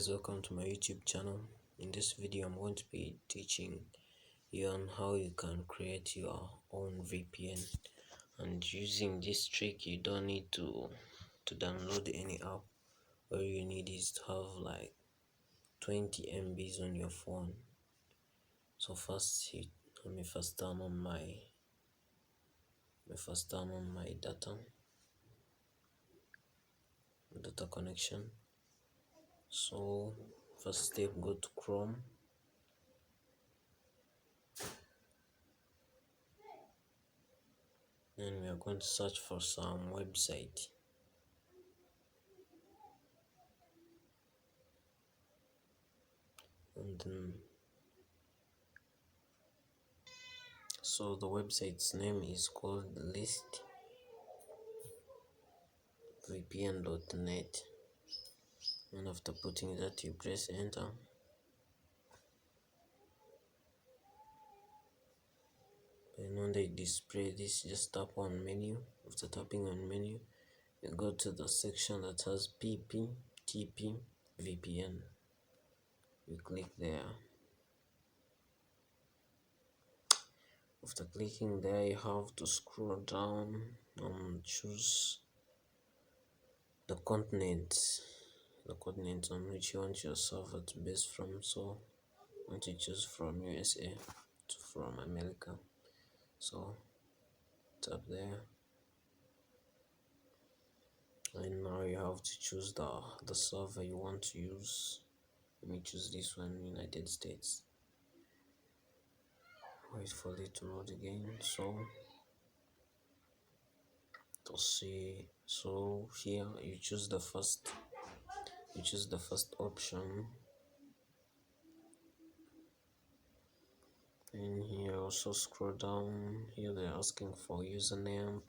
guys, welcome to my YouTube channel. In this video I'm going to be teaching you on how you can create your own VPN, and using this trick you don't need to download any app. All you need is to have like 20 MBs on your phone. So first let me first turn on my data connection. So first step, go to Chrome. And we are going to search for some website. And then, so the website's name is called listvpn.net. And after putting that, you press enter. And when they display this, just tap on menu. After tapping on menu, you go to the section that has TP VPN. You click there. After clicking there, you have to scroll down and choose the continent on which you want your server to base from. So I want to choose from USA to from America. So tap there, and now you have to choose the server you want to use. Let me choose this one, United States. Wait for it to load again. So to see, so here you choose the first option, and here also scroll down. Here they're asking for username.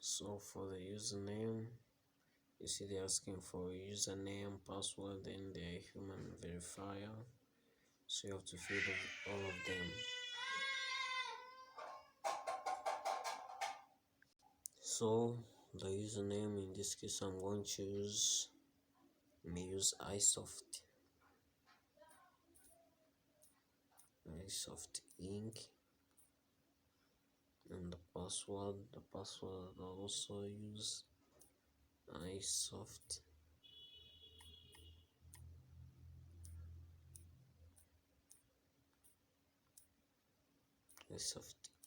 So for the username, you see they're asking for username, password, and the human verifier. So you have to fill all of them. So the username, in this case I'm going to use iSoft Inc. And the password I'll also use iSoft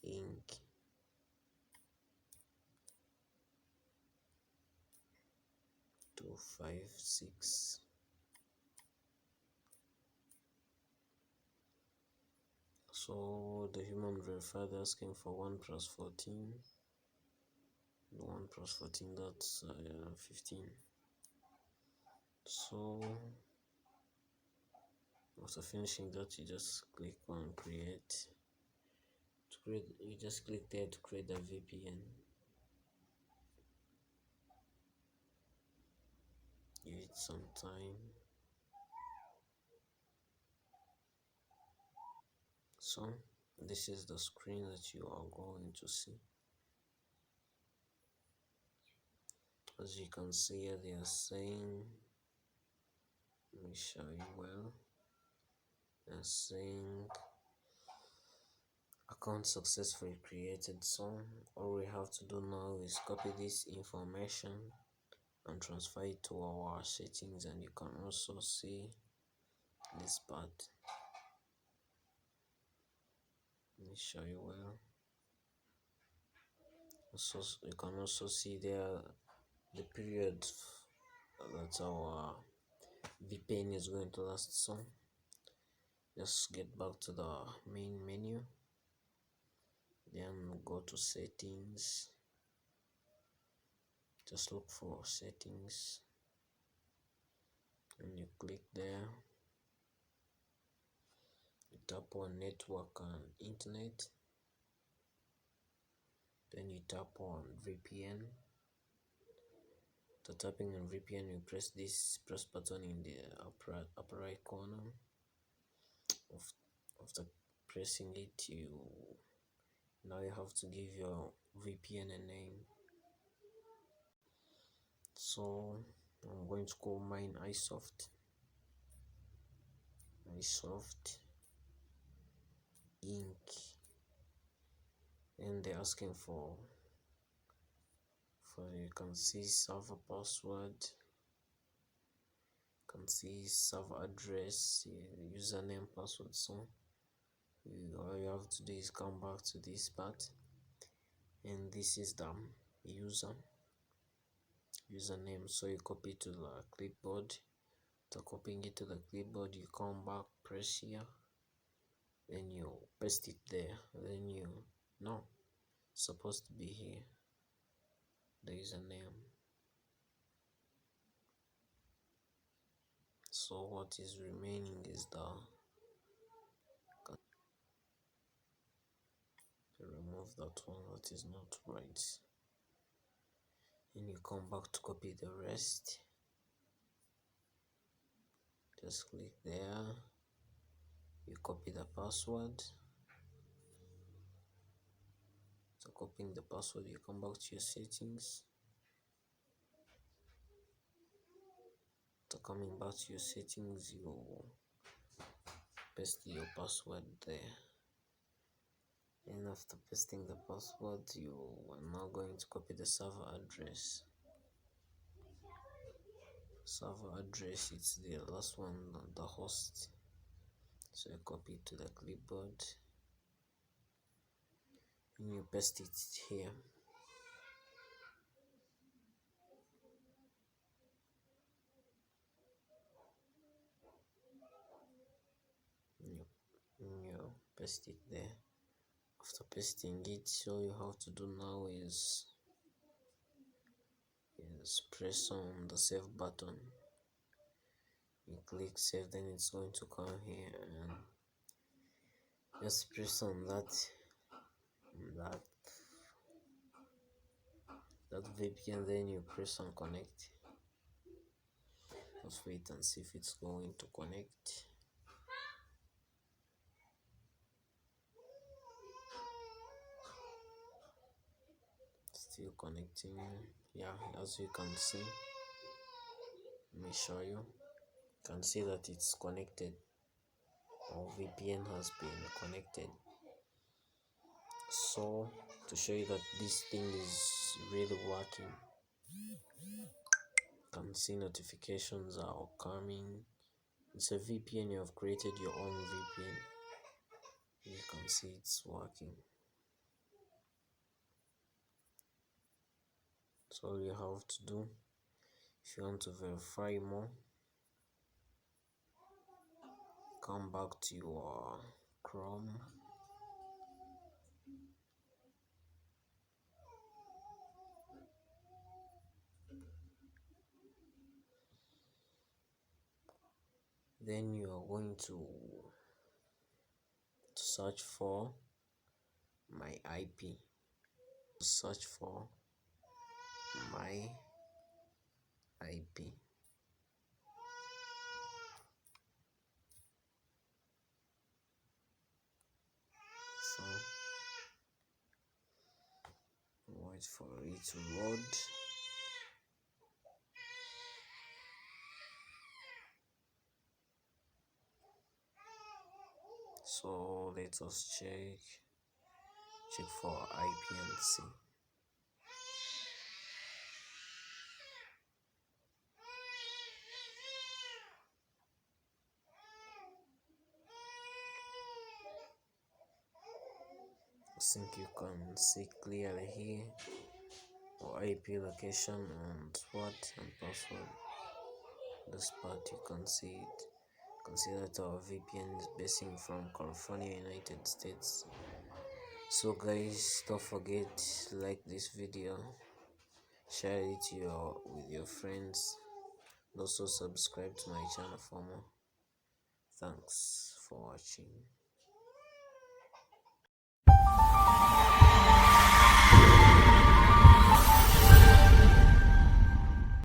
Inc. 256. So the human verifier, asking for 1 plus 14. 1 plus 14, that's 15. So after finishing that, you just click on create. You just click there to create the VPN. Give it some time. So this is the screen that you are going to see. As you can see here, they are saying, let me show you well. They are saying account successfully created. So all we have to do now is copy this information and transfer it to our settings, and you can also see this part. Let me show you well. So you can also see there the period that our VPN is going to last. So just get back to the main menu, then go to settings. Just look for settings and you click there. You tap on network and internet, then you tap on VPN. After tapping on VPN, you press this button in the upper right corner. After pressing it, now you have to give your VPN a name. So I'm going to call mine iSoft. iSoft Ink, and they're asking for you can see server password, you can see server address, username, password. So all you have to do is come back to this part, and this is the username. So you copy to the clipboard. After copying it to the clipboard, you come back, press here, then you paste it there, then you no supposed to be here, the username. So what is remaining is the remove that one that is not right, and you come back to copy the rest. Just click there, you copy the password. So copying the password, you come back to your settings. So coming back to your settings, you paste your password there, and after pasting the password, you are now going to copy the server address. It's the last one, the host. So you copy it to the clipboard and you paste it here. You paste it there. After pasting it, all you have to do now is press on the save button. You click save, then it's going to come here, and just press on that VPN, then you press on connect. Just wait and see if it's going to connect. Still connecting. Yeah, as you can see, let me show you. You can see that it's connected. Our VPN has been connected. So to show you that this thing is really working, you can see notifications are coming. It's a VPN. You have created your own VPN. You can see it's working. So all you have to do, if you want to verify more, come back to your Chrome. Then you are going to search for my IP. Search for my IP. So wait for it to load. So let us check for IP and see. I think you can see clearly here our IP location and what and password. This part you can see it. You can see that our VPN is basing from California, United States. So guys, don't forget to like this video, share it with your friends, and also subscribe to my channel for more. Thanks for watching.